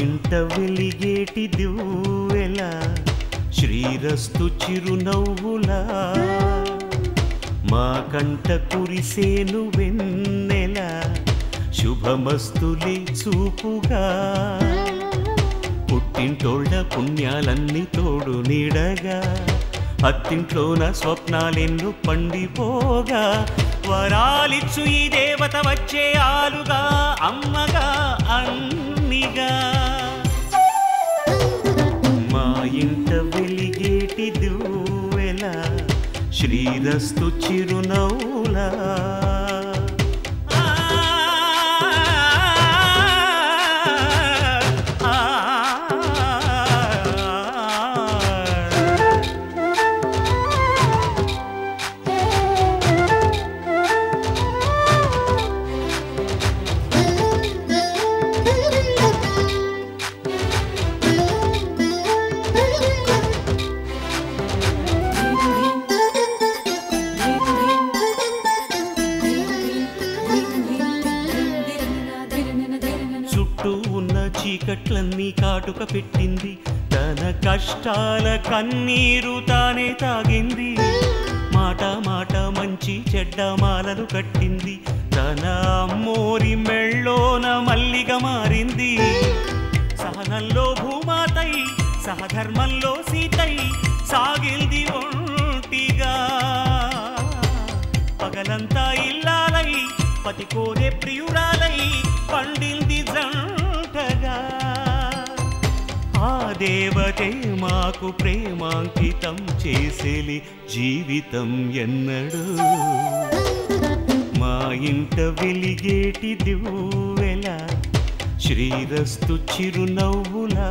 ఇంట వెలిగేటి దివ్వెలా శ్రీరస్తు చిరునవ్వులా మా కంట కురిసేను వెన్నెలా శుభమస్తులే చూపుగా పుట్టింటోళ్ళ పుణ్యాలన్నీ తోడు నీడగా అత్తింట్లోన స్వప్నాలెన్నో పండిపోగా వరాలిచ్చు ఈ దేవత వచ్చే ఆలుగా అమ్మగా అన్నిగా మా ఇంట వెలిగేటి దివ్వెలా శ్రీరస్తు చిరునవ్వులా చీకట్లన్నీ కాటుక పెట్టింది తన కష్టాల కన్నీరు తానే తాగింది మాట మాట మంచి చెడ్డ మాలలు కట్టింది తన అమ్మోరి మెళ్ళోన మల్లిగా మారింది సహనంలో భూమాతై సహధర్మంలో సీతై సాగిల్ది ఒంటిగా పగలంతా ఇల్లాలై పతి కోరే ప్రియురాలై పండింది ఆ దేవతే మాకు ప్రేమాంకితం చేసేలి జీవితం ఎన్నడు మా ఇంట వెలిగేటి దివ్వెలా శ్రీరస్తు చిరునవ్వులా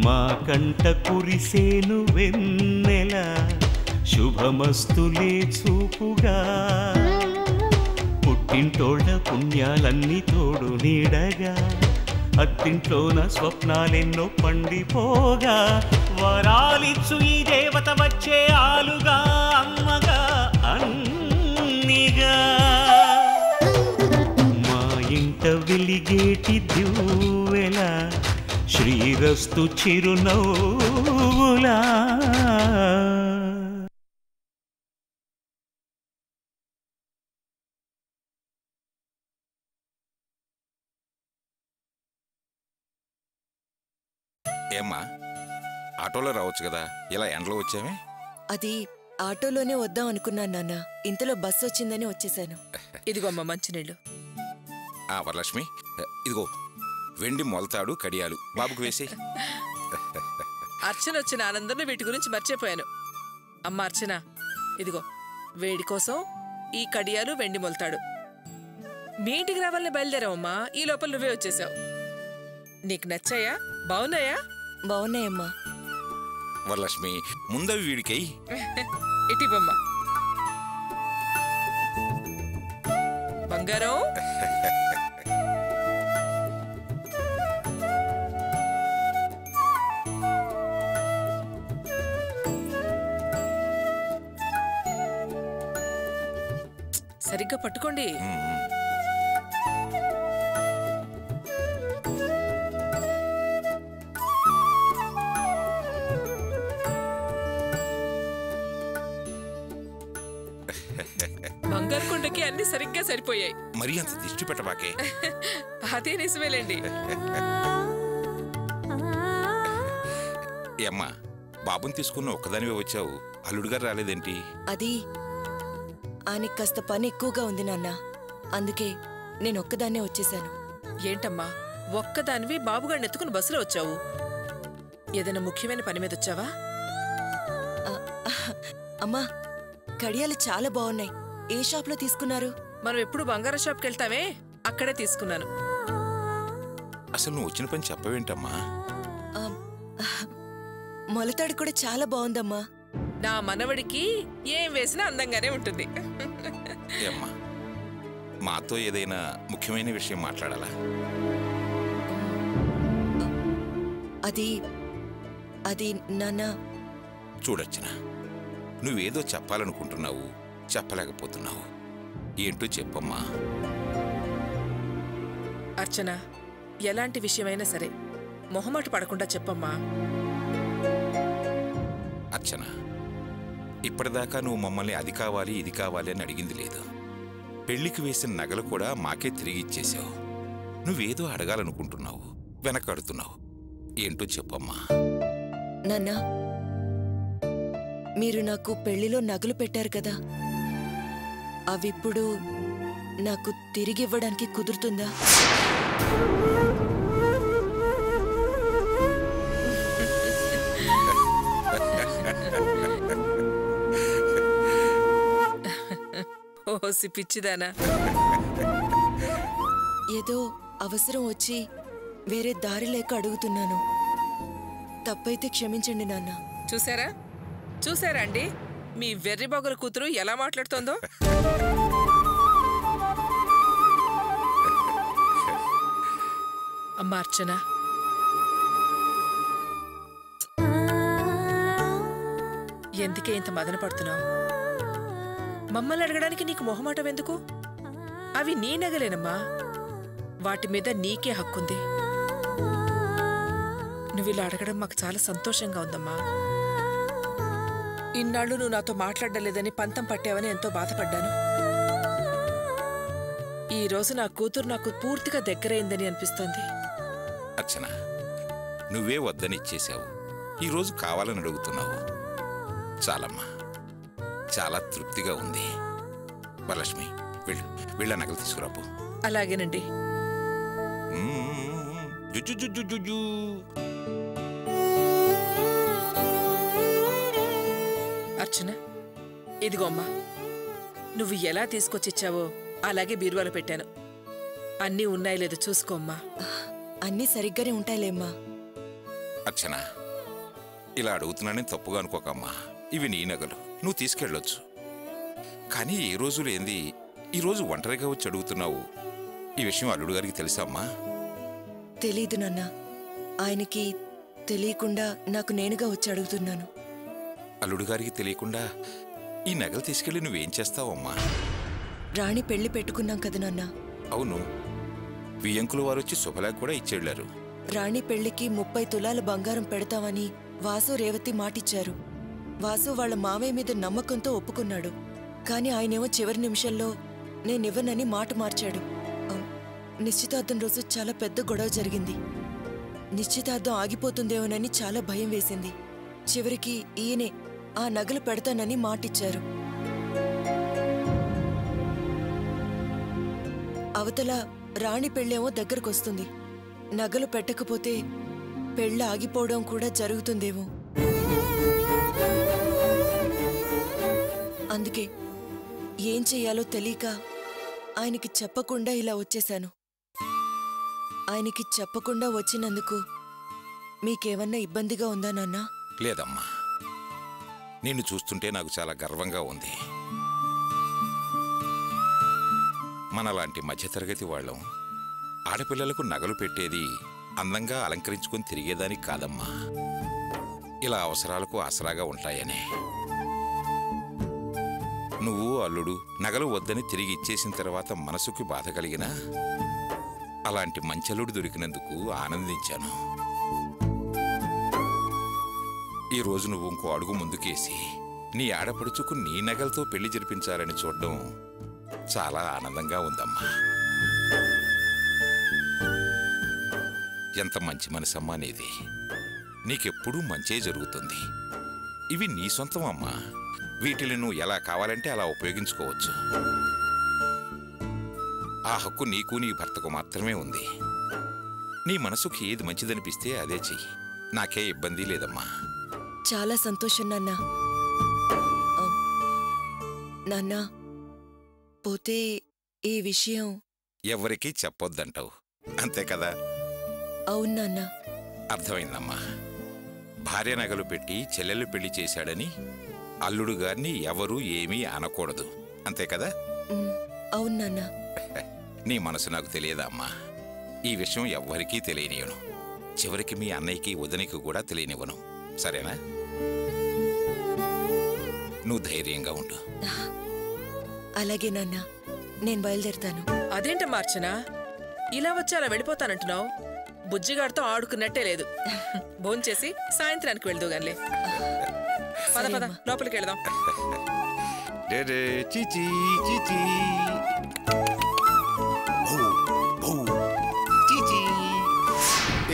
మా కంట కురిసేను వెన్నెలా శుభమస్తులే చూపుగా పుట్టింటోళ్ళ పుణ్యాలన్నీ తోడు నీడగా అత్తింట్లోన స్వప్నాలెన్నో పండిపోగా వరాలిచ్చు ఈ దేవత వచ్చే ఆలుగా అమ్మగా అన్నిగా మా ఇంట వెలిగేటి దివ్వెలా శ్రీరస్తు చిరునవ్వులా ఏమ్మా ఆటోలో రావచ్చు కదా ఇలా ఎండలో వచ్చామే అది ఆటోలోనే వద్దాం అనుకున్నాను నాన్న ఇంతలో బస్సు వచ్చిందని వచ్చేసాను ఇదిగోమ్మ మంచినీళ్ళు వరలక్ష్మి ఇదిగో వెండి మొలతాడు కడియాలు బాబుకు వేసి అర్చన వచ్చిన ఆనందంలో వీటి గురించి మర్చిపోయాను అమ్మ అర్చన ఇదిగో వేడి కోసం ఈ కడియాలు వెండి మొలతాడు మీ ఇంటికి రావాలని బయలుదేరావమ్మా ఈ లోపల నువ్వే వచ్చేసావు నీకు నచ్చాయా బాగున్నాయా బాగున్నాయమ్మా వరలక్ష్మి ముందవి వీడికై ఇటివమ్మా బంగారం సరిగ్గా పట్టుకోండి బంగారుకొండకి అన్ని సరిగ్గా సరిపోయాయి మరి అంత దిష్టి పెట్టబాకే అదే నిజమేలేండి అమ్మా బాబుని తీసుకున్న ఒక్కదానివే వచ్చావు అల్లుడు గారు రాలేదేంటి అది ఆయనకి కాస్త పని ఎక్కువగా ఉంది నాన్న అందుకే నేను ఒక్కదాన్నే వచ్చేసాను ఏంటమ్మా ఒక్కదానివి బాబుగాడిని ఎత్తుకుని బస్సులో వచ్చావు ఏదైనా ముఖ్యమైన పని మీద వచ్చావా అమ్మా కడియాలు చాలా బాగున్నాయి ఏ షాప్లో తీసుకున్నారు మనం ఎప్పుడు బంగారం షాప్కి వెళ్తామే అక్కడే తీసుకున్నాను అసలు నువ్వు వచ్చిన పని చెప్పవేంటమ్మా మొలతాడు కూడా చాలా బాగుందమ్మా. నా మనవడికి ఏం వేసినా అందంగానే ఉంటుంది. ఏమ్మా, మాతో ఏదైనా ముఖ్యమైన విషయం మాట్లాడాలా? అది అది నాన్న, చూడొచ్చునా, నువ్వేదో చెప్పాలనుకుంటున్నావు, చెప్పలేకపోతున్నావు. ఏంటో చెప్పమ్మా. అర్చన, ఎలాంటి విషయమైనా సరే మొహమాట పడకుండా చెప్పమ్మా. అర్చన, ఇప్పటిదాకా నువ్వు మమ్మల్ని అది కావాలి ఇది కావాలి అని అడిగింది లేదు. పెళ్లికి వేసిన నగలు కూడా మాకే తిరిగి ఇచ్చేశావు. నువ్వేదో అడగాలనుకుంటున్నావు, వెనకాడుతున్నావు. ఏంటో చెప్పమ్మా. నాన్న, మీరు నాకు పెళ్లిలో నగలు పెట్టారు కదా, అవిప్పుడు నాకు తిరిగివ్వడానికి కుదురుతుందా? ఓసి పిచ్చిదానా. ఏదో అవసరం వచ్చి వేరే దారి లేక అడుగుతున్నాను. తప్పైతే క్షమించండి నాన్న. చూసారా అండి మీ వెర్రిబొగల కూతురు ఎలా మాట్లాడుతోందో? అమ్మా అర్చన, ఎందుకే ఇంత మదన పడుతున్నావు? మమ్మల్ని అడగడానికి నీకు మొహమాటం ఎందుకు? అవి నీ నగలేనమ్మా, వాటి మీద నీకే హక్కుంది. నువ్వు ఇలా అడగడం మాకు చాలా సంతోషంగా ఉందమ్మా. ఇన్నాళ్ళు నువ్వు నాతో మాట్లాడలేదని పంతం పట్టావని ఎంతో బాధపడ్డాను. ఈ రోజు నా కూతురు నాకు పూర్తిగా దగ్గరైందని అనిపిస్తోంది. అర్చన, నువ్వే వద్దని ఇచ్చేశావు, ఈరోజు కావాలని అడుగుతున్నావు. చాలమ్మా, చాలా తృప్తిగా ఉంది. వరలక్ష్మి, వీళ్ళ నగలు తీసుకురాపు. అలాగేనండి. అర్చన, ఇదిగో అమ్మా, నువ్వు ఎలా తీసుకొచ్చిచ్చావో అలాగే బీరువాలో పెట్టాను. అన్నీ ఉన్నాయో లేదో చూసుకోమ్మా. అన్నీ సరిగ్గానే ఉంటాయిలేమ్మా. అర్చన, ఇలా అడుగుతున్నానని తప్పుగా అనుకోకమ్మా. ఇవి నీ నగలు, నువ్వు తీసుకెళ్ళొచ్చు. కానీ ఏ రోజు లేంది ఈరోజు ఒంటరిగా వచ్చి అడుగుతున్నావు. ఈ విషయం అల్లుడు గారికి తెలుసా అమ్మా? తెలీదు నాన్న, ఆయనకి తెలియకుండా నాకు నేనుగా వచ్చి అడుగుతున్నాను. అల్లుడు గారికి తెలియకుండా ఈ నగలు తీసుకెళ్ళి నువ్వేం చేస్తావమ్మా? రాణి పెళ్లి పెట్టుకున్నాం కదా నాన్న. అవును, వియ్యంకులు వారు వచ్చి శుభలేఖ కూడా ఇచ్చేళ్లారు. రాణి పెళ్లికి 30 తులాల బంగారం పెడతామని వాసు రేవతి మాటిచ్చారు. వాసు వాళ్ళ మావయ్య మీద నమ్మకంతో ఒప్పుకున్నాడు. కాని ఆయనేమో చివరి నిమిషంలో నేనివ్వనని మాట మార్చాడు. నిశ్చితార్థం రోజు చాలా పెద్ద గొడవ జరిగింది. నిశ్చితార్థం ఆగిపోతుందేమోనని చాలా భయం వేసింది. చివరికి ఈయనే ఆ నగలు పెడతానని మాటిచ్చారు. అవతల రాణి పెళ్ళేమో దగ్గరకొస్తుంది. నగలు పెట్టకపోతే పెళ్ళ ఆగిపోవడం కూడా జరుగుతుందేమో. అందుకే ఏం చెయ్యాలో తెలియక ఆయనకి చెప్పకుండా ఇలా వచ్చేశాను. ఆయనకి చెప్పకుండా వచ్చినందుకు మీకేమన్నా ఇబ్బందిగా ఉందా నాన్నా? లేదమ్మా, నిన్ను చూస్తుంటే నాకు చాలా గర్వంగా ఉంది. మనలాంటి మధ్యతరగతి వాళ్ళం ఆడపిల్లలకు నగలు పెట్టేది అందంగా అలంకరించుకొని తిరిగేదానికి కాదమ్మా, ఇలా అవసరాలకు ఆసరాగా ఉంటాయనే. నువ్వు అల్లుడు నగలు వద్దని తిరిగి ఇచ్చేసిన తర్వాత మనసుకి బాధ కలిగినా అలాంటి మంచల్లుడు దొరికినందుకు ఆనందించాను. ఈరోజు నువ్వు ఇంకో అడుగు ముందుకేసి నీ ఆడపడుచుకు నీ నగలతో పెళ్లి జరిపించాలని చూడడం చాలా ఆనందంగా ఉందమ్మా. ఎంత మంచి మనసమ్మా నీది. నీకెప్పుడూ మంచే జరుగుతుంది. ఇవి నీ సొంతం అమ్మా, వీటిని నువ్వు ఎలా కావాలంటే అలా ఉపయోగించుకోవచ్చు. ఆ హక్కు నీకు నీ భర్తకు మాత్రమే ఉంది. నీ మనసుకి ఏది మంచిదనిపిస్తే అదే చెయ్యి, నాకే ఇబ్బంది లేదమ్మా. చాలా సంతోషం నాన్నా. నాన్నా, పోతే ఈ విషయం ఎవరికీ చెప్పొద్దంటావు, అంతే కదా? అవును నాన్నా. అర్థమైందమ్మా. భార్య నగలు పెట్టి చెల్లెలు పెళ్లి చేశాడని అల్లుడు గారిని ఎవరూ ఏమీ అనకూడదు, అంతే కదా? అవును నాన్న. నీ మనసు నాకు తెలియదా అమ్మా? ఈ విషయం ఎవ్వరికీ తెలియనివ్వను, చివరికి మీ అన్నయ్యకి వదినికి కూడా తెలియనివ్వను, సరేనా? నువ్వు ధైర్యంగా ఉండు. అలాగే నాన్న, నేను బయలుదేరుతాను. అదేంటమ్మా అర్చన, ఇలా వచ్చి అలా వెళ్ళిపోతానంటున్నావు? బుజ్జిగాడితో ఆడుకున్నట్టే లేదు. భోంచేసి సాయంత్రానికి వెళ్దుగానిలే. పద పద, లోపలికి వెళదాం. చీచీ చీచీ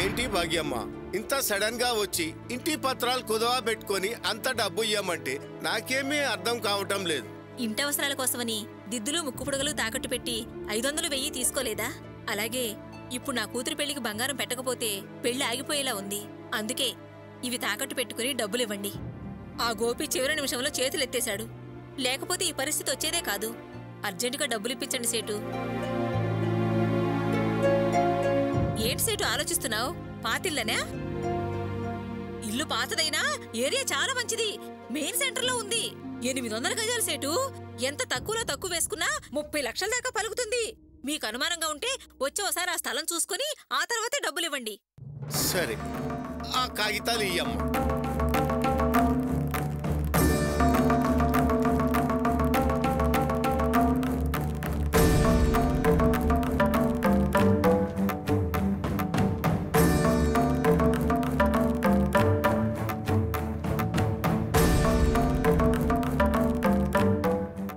ఏంటి భాగ్యమ్మ, ఇంత సడన్ గా వచ్చి ఇంటి పత్రాలు కుదవా పెట్టుకొని అంత డబ్బు ఇయ్యమంటే నాకేమీ అర్థం కావటం లేదు. ఇంటవసరాల కోసమని దిద్దులు ముక్కు పుడగలు తాకట్టు పెట్టి 500 1000 తీసుకోలేదా? అలాగే ఇప్పుడు నా కూతురు పెళ్లికి బంగారం పెట్టకపోతే పెళ్లి ఆగిపోయేలా ఉంది. అందుకే ఇవి తాకట్టు పెట్టుకుని డబ్బులివ్వండి. ఆ గోపి చివరి నిమిషంలో చేతులెత్తేశాడు. లేకపోతే ఈ పరిస్థితి వచ్చేదే కాదు. అర్జెంటుగా డబ్బులిప్పించండి సేటు. ఏంటి సేటు ఆలోచిస్తున్నావు? పాతిల్లనా? ఇల్లు పాతదైనా ఏరియా చాలా మంచిది. మెయిన్ సెంటర్లో ఉంది. 800 గజాలు సేటు. ఎంత తక్కువలో తక్కువ వేసుకున్నా 30 లక్షల దాకా పలుకుతుంది. మీకు అనుమానంగా ఉంటే వచ్చి ఒకసారి ఆ స్థలం చూసుకుని ఆ తర్వాతే డబ్బులివ్వండి. సరే, ఆ కాగితాలు ఇయ్యమ్మ.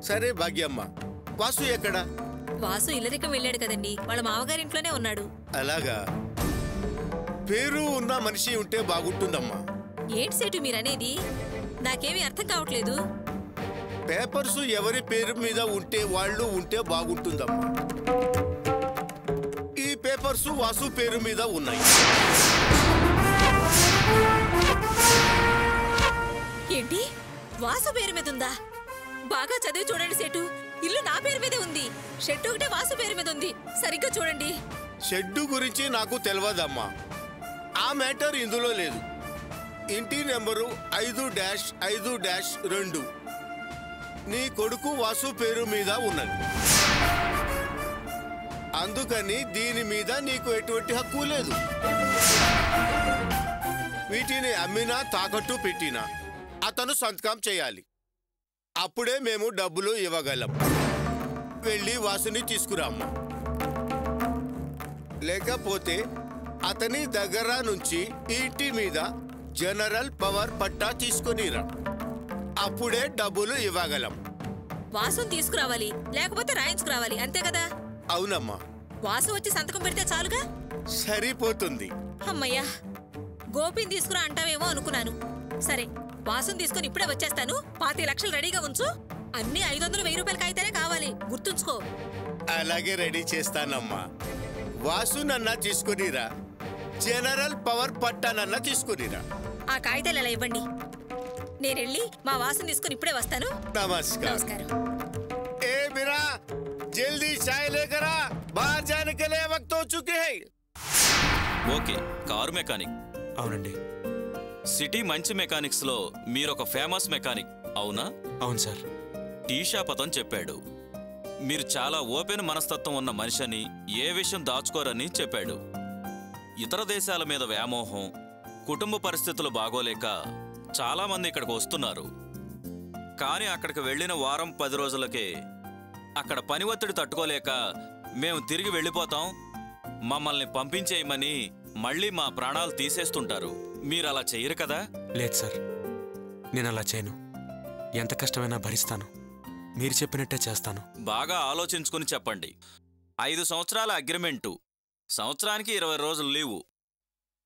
సరే భాగ్యమ్మ, వాసు ఎక్కడా? వాసు ఇల్లరికం వెళ్ళాడు కదండి, వాళ్ళ మామగారింట్లోనే ఉన్నాడు. అలాగా? పేరు ఉన్న మనిషి ఉంటే బాగుంటుందమ్మా. ఏంటి సేటు మీరనేది? నాకేమీ అర్థం కావట్లేదు. పేపర్స్ ఎవరి పేరు మీద ఉంటే వాళ్ళు ఉంటే బాగుంటుందమ్మా. ఈ పేపర్స్ వాసు పేరు మీద ఉన్నాయి. ఏంటి? వాసు పేరు మీద ఉందా? బాగా చదివి చూడండి సేటు. ఇల్లు నా పేరు మీదే ఉంది. షెడ్ ఒకటే వాసు పేరు మీద ఉంది. సరిగ్గా చూడండి. షెడ్డు గురించి నాకు తెలియదమ్మా. ఆ మ్యాటర్ ఇందులో లేదు. ఇంటి నెంబరు 5-5-2 నీ కొడుకు వాసు పేరు మీద ఉన్నది. అందుకని దీని మీద నీకు ఎటువంటి హక్కు లేదు. వీటిని అమ్మినా తాకట్టు పెట్టినా అతను సంతకం చేయాలి. అప్పుడే మేము డబ్బులు ఇవ్వగలం. వెళ్ళి వాసుని తీసుకురామ్మా. లేకపోతే అతని దగ్గర నుంచి ఇంటి మీద జనరల్ పవర్ పట్టా తీసుకునిరా. అప్పుడే డబ్బులు ఇవ్వగలం. వాసుని తీసుకురావాలి, లేకపోతే రాయించుకురావాలి, అంతే కదా? అవునమ్మా. వాసు వచ్చి సంతకం పెడితే చాలుగా? సరిపోతుంది. అమ్మయ్యా, గోపిని తీసుకురా అంటావేమో అనుకున్నాను. సరే, వాసుని తీసుకుని ఇప్పుడే వచ్చేస్తాను. 25 లక్షలు రెడీగా ఉంచు. అన్ని 500-1000 రూపాయలకి అయితేనే కావాలి, గుర్తుంచుకో. అలాగే రెడీ చేస్తానమ్మా. వాసునన్నా తీసుకునిరా, జనరల్ పవర్ పట్టానన్నా తీసుకునిరా. ఆ కాగితాలు ఎలా ఇవ్వండి. నేనెళ్ళి మా వాసుని తీసుకుని ఇప్పుడే వస్తాను. నమస్కారం. ఏ మీరా, జల్దీ చాయ్ లేకరా, బాహర్ జానే కే లియే వక్త్ హో Chuke high. Okay, car mechanic. అవునండి. సిటీ మంచి మెకానిక్స్ లో మీరొక ఫేమస్ మెకానిక్, అవునా? అవును సార్. టీ షాప్ అతను చెప్పాడు. మీరు చాలా ఓపెన్ మనస్తత్వం ఉన్న మనిషిని, ఏ విషయం దాచుకోరని చెప్పాడు. ఇతర దేశాల మీద వ్యామోహం, కుటుంబ పరిస్థితులు బాగోలేక చాలామంది ఇక్కడికి వస్తున్నారు. కానీ అక్కడికి వెళ్ళిన వారం 10 రోజులకే అక్కడ పని ఒత్తిడి తట్టుకోలేక మేము తిరిగి వెళ్ళిపోతాం, మమ్మల్ని పంపించేయమని మళ్ళీ మా ప్రాణాలు తీసేస్తుంటారు. మీరలా చెయ్యరు కదా? లేదు సార్, నేను అలా చేయను. ఎంత కష్టమైనా భరిస్తాను. మీరు చెప్పినట్టే చేస్తాను. బాగా ఆలోచించుకుని చెప్పండి. 5 సంవత్సరాల అగ్రిమెంటు, సంవత్సరానికి 20 రోజులు లీవు.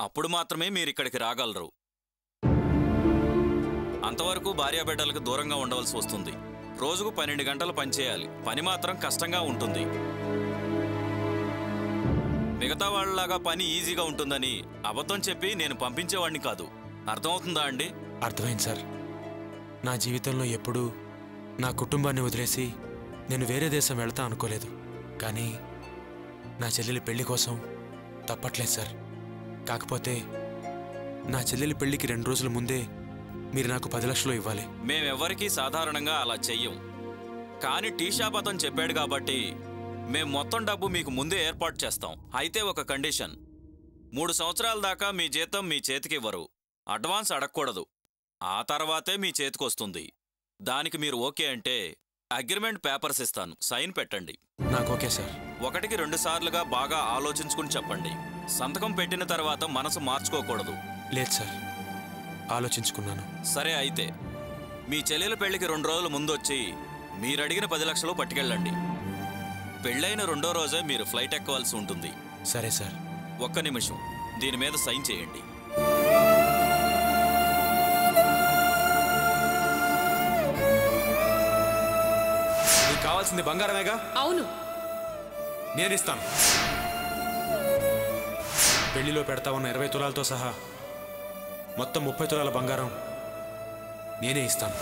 అప్పుడు మాత్రమే మీరిక్కడికి రాగలరు. అంతవరకు భార్యాబిడ్డలకు దూరంగా ఉండవలసి వస్తుంది. రోజుకు 12 గంటలు పనిచేయాలి. పని మాత్రం కష్టంగా ఉంటుంది. మిగతా వాళ్ళలాగా పని ఈజీగా ఉంటుందని అబద్ధం చెప్పి నేను పంపించేవాడిని కాదు. అర్థమవుతుందా అండి? అర్థమైంది సార్. నా జీవితంలో ఎప్పుడూ నా కుటుంబాన్ని వదిలేసి నేను వేరే దేశం వెళ్తా అనుకోలేదు. కానీ నా చెల్లెలి పెళ్లి కోసం తప్పట్లేదు సార్. కాకపోతే నా చెల్లెలి పెళ్లికి 2 రోజుల ముందే మీరు నాకు 10 లక్షలు ఇవ్వాలి. మేమెవ్వరికీ సాధారణంగా అలా చెయ్యం. కానీ టీ షాప్ అతను చెప్పాడు కాబట్టి మేం మొత్తం డబ్బు మీకు ముందే ఏర్పాటు చేస్తాం. అయితే ఒక కండిషన్, 3 సంవత్సరాల దాకా మీ జీతం మీ చేతికి ఇవ్వరు. అడ్వాన్స్ అడగకూడదు. ఆ తర్వాతే మీ చేతికొస్తుంది. దానికి మీరు ఓకే అంటే అగ్రిమెంట్ పేపర్స్ ఇస్తాను, సైన్ పెట్టండి. నాకు ఓకే సార్. 1కి 2 సార్లుగా బాగా ఆలోచించుకుని చెప్పండి. సంతకం పెట్టిన తర్వాత మనసు మార్చుకోకూడదు. లేదు సార్, ఆలోచించుకున్నాను. సరే, అయితే మీ చెల్లెల పెళ్లికి 2 రోజుల ముందొచ్చి మీరడిగిన 10 లక్షలు పట్టుకెళ్ళండి. పెళ్ళైన 2వ రోజే మీరు ఫ్లైట్ ఎక్కవలసి ఉంటుంది. సరే సార్. 1 నిమిషం, దీని మీద సైన్ చేయండి. నీకు కావాల్సింది బంగారమేగా? అవును. నేనిస్తాను. పెళ్లిలో పెడతా ఉన్న 20 తులాలతో సహా మొత్తం 30 తులాల బంగారం నేనే ఇస్తాను.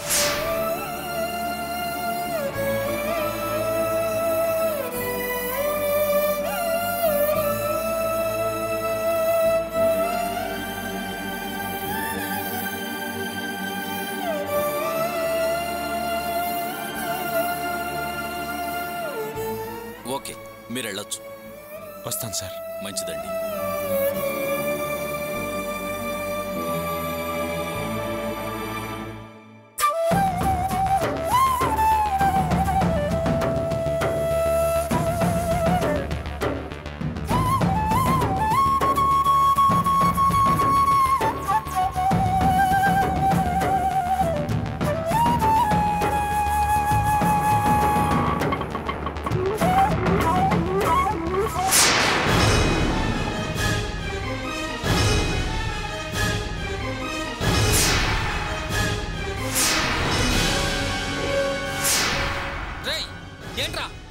ఓకే, మీరు వెళ్ళొచ్చు. వస్తాను సార్. మంచిదండి.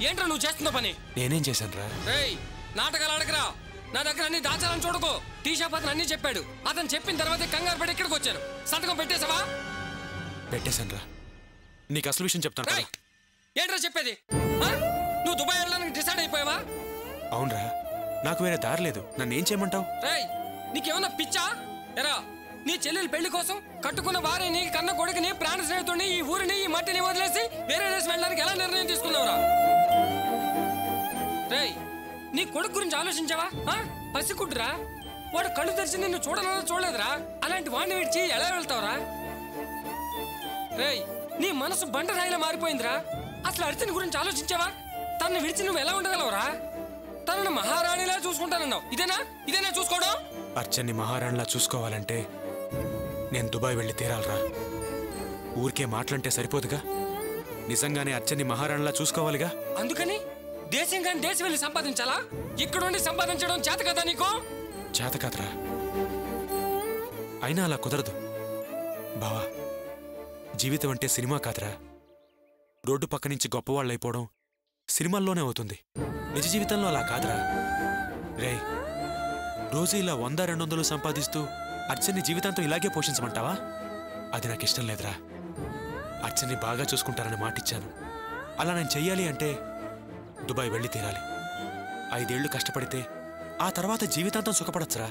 ఏంట్రా నువ్వు చేస్తున్న పని? నేనేం చేశాను రా? నాటకాలు అడగరా. నా దగ్గర అన్ని దాచాలని చూడకో. టీ షాప్ అతను అన్ని చెప్పాడు. అతను చెప్పిన తర్వాత కంగారు పడి ఇక్కడికి వచ్చాను. సంతకం పెట్టేసావా? పెట్టేశాను రా. నీకు అసలు విషయం చెప్తాను. ఏంట్రా చెప్పేది? నువ్వు దుబాయ్ వెళ్ళడానికి డిసైడ్ అయిపోయావా? అవునరా, నాకు వేరే దారి లేదు. నన్ను ఏం చేయమంటావు? నీకేమన్నా పిచ్చా? ఎరా, నీ చెల్లెలు పెళ్లి కోసం కట్టుకున్న భార్యని, కన్న కొడుకుని, ప్రాణ స్నేహితుడిని, ఈ ఊరిని, ఈ మట్టిని వదిలేసి వేరే దేశం వెళ్ళడానికి ఎలా నిర్ణయం తీసుకున్నావురా? నీ కొడుకు గురించి ఆలోచించావా? పసికుడ్రా, వాడు కళ్ళు తెరిచి నిన్ను చూడాలని చూడలేదురా. అలాంటి వాడిని విడిచి ఎలా వెళ్తావురా? నీ మనసు బండరాయిలా మారిపోయిందిరా. అసలు అర్చన గురించి ఆలోచించావా? తనని విడిచి నువ్వు ఎలా ఉండగలవురా? తనను మహారాణిలా చూసుకుంటానన్నావు. ఇదేనా చూసుకోవడం? అర్చన్ని మహారాణిలా చూసుకోవాలంటే నేను దుబాయ్ వెళ్ళి తీరాలరా. ఊరికే మాటలంటే సరిపోదుగా. నిజంగానే అర్చన్ని మహారాణిలా చూసుకోవాలిగా. అందుకని దేశం కానీ దేశం వెళ్ళి సంపాదించాలా? ఇక్కడుండి సంపాదించడం చేత కదా నీకు? చేత కాదురా, అయినా అలా కుదరదు బావా. జీవితం అంటే సినిమా కాదురా. రోడ్డు పక్క నుంచి గొప్పవాళ్ళు అయిపోవడం సినిమాల్లోనే అవుతుంది. నిజ జీవితంలో అలా కాదురా. రే, రోజు ఇలా 100-200 సంపాదిస్తూ అర్చన్ని జీవితాంతం ఇలాగే పోషించమంటావా? అది నాకు ఇష్టం లేదురా. అర్చన్ని బాగా చూసుకుంటారని మాటిచ్చాను. అలా నేను చెయ్యాలి అంటే దుబాయ్ వెళ్ళి తీరాలి. 5 ఏళ్లు కష్టపడితే ఆ తర్వాత జీవితాంతం సుఖపడచ్చురా.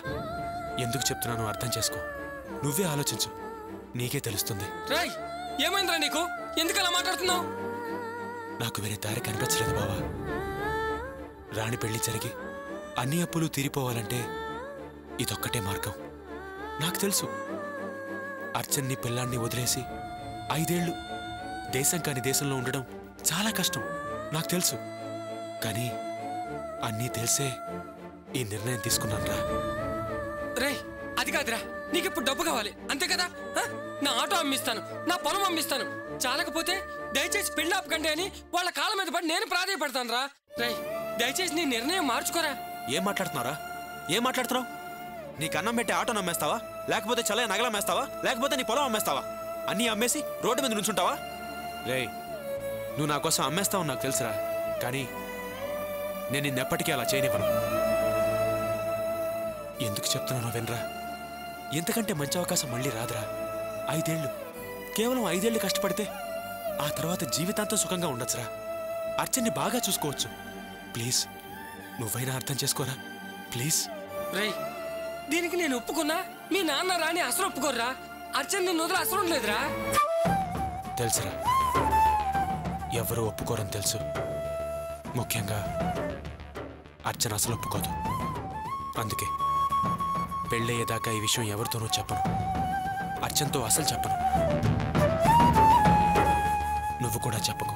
ఎందుకు చెప్తున్నానో అర్థం చేసుకో. నువ్వే ఆలోచించు, నీకే తెలుస్తుంది. ఏమైందిరా నీకు? ఎందుకలా మాట్లాడుతున్నావు? నాకు వేరే దారి కనిపించలేదు బావా. రాణి పెళ్లి జరిగి అన్ని అప్పులు తీరిపోవాలంటే ఇదొక్కటే మార్గం. నాకు తెలుసు. అర్చన్ని పిల్లాన్ని వదిలేసి 5 ఏళ్లు దేశం కాని దేశంలో ఉండడం చాలా కష్టం. నాకు తెలుసు. కానీ అన్నీ తెలిసే ఈ నిర్ణయం తీసుకున్నాను రా. అది కాదురా, నీకిప్పుడు డబ్బు కావాలి అంతే కదా? నా ఆటో అమ్మిస్తాను, నా పొలం అమ్మిస్తాను. చాలకపోతే దయచేసి పెళ్లి ఆపకండి అని వాళ్ళ కాళ్ళ మీద పడి నేను ప్రాధాయపడతాను రా. దయచేసి నీ నిర్ణయం మార్చుకోరా. ఏం మాట్లాడుతున్నారా? ఏం మాట్లాడుతున్నావు? నీకు అన్నం పెట్టి ఆటో అమ్మేస్తావా? లేకపోతే చల్ల నగలమ్మేస్తావా? లేకపోతే నీ పొలం అమ్మేస్తావా? అన్నీ అమ్మేసి రోడ్డు మీద నుంచుంటావా? నువ్వు నా కోసం అమ్మేస్తావు నాకు తెలుసురా. కానీ నేను నిన్నెప్పటికీ అలా చేయనివ్వను. ఎందుకు చెప్తున్నానో వినరా. ఎంతకంటే మంచి అవకాశం మళ్ళీ రాదురా. 5 ఏళ్లు, కేవలం 5 ఏళ్లు కష్టపడితే ఆ తర్వాత జీవితాంతం సుఖంగా ఉండొచ్చురా. అర్చన్ని బాగా చూసుకోవచ్చు. ప్లీజ్, నువ్వైనా అర్థం చేసుకోరా ప్లీజ్. దీనికి నేను ఒప్పుకున్నా మీ నాన్న రాణి అసలు ఒప్పుకోర్రా. అర్చన నిన్ను వదిలి అసలు ఉండలేదురా. తెలుసురా, ఎవరు ఒప్పుకోరని తెలుసు. ముఖ్యంగా అర్చన అసలు ఒప్పుకోదు. అందుకే పెళ్ళయ్యేదాకా ఈ విషయం ఎవరితోనూ చెప్పను. అర్చనతో అసలు చెప్పను. నువ్వు కూడా చెప్పకు.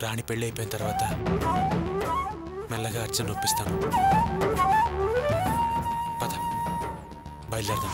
రాణి పెళ్ళి అయిపోయిన తర్వాత మెల్లగా అర్చన ఒప్పిస్తాను. పద, బయలుదేరదాం.